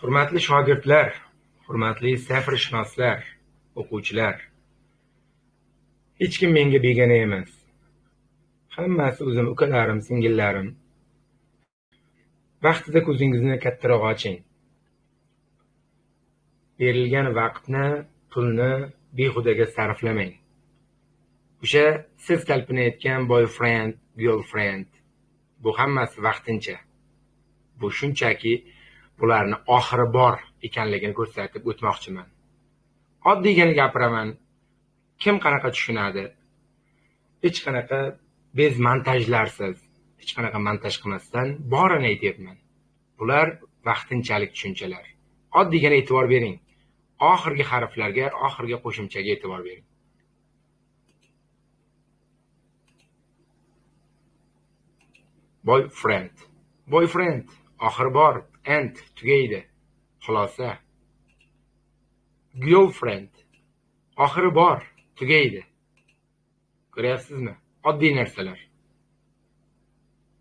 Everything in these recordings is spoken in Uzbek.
Hurmatli shogirdlar, hurmatli safrshunoslar, o'quvchilar. Hech kim menga begona emas. Hammasi o'zim ukalarim, singillarim. Vaqtida ko'zingizni kattaroq oching. Berilgan vaqtni, pulni behudaga sarflamang. O'sha siz talpinayotgan boyfriend, girlfriend bu hammasi vaqtincha. Bu shunchaki bularni oxiri bor ekanligini ko'rsatib o'tmoqchiman. Oddiygina gapiraman. Kim qanaqa tushunadi? Hech qanaqa bez montajlarsiz, hech qanaqa montaj qilmasdan borini aytyapman. Bular vaqtinchalik tushunchalar. Oddiygina e'tibor bering. Oxirgi harflarga, oxirgi qo'shimchaga e'tibor bering. Boyfriend. Boyfriend oxiri bor, end tugaydi. Xulosa. Girlfriend oxiri bor, tugaydi. Ko'ryapsizmi? Oddiy narsalar.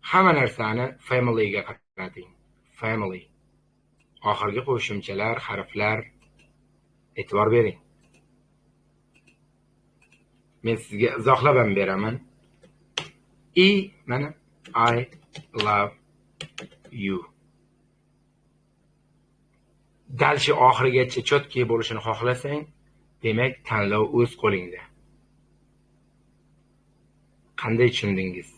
Hamma narsani family ga qarating. Family. Oxirgi qo'shimchalar, harflar e'tibor bering. Men sizga izohlab ham beraman. Mana I love you. Dal shu oxirigacha chotki bo'lishini xohlasang, demak tanlov o'z qo'lingda. Qanday tushundingiz?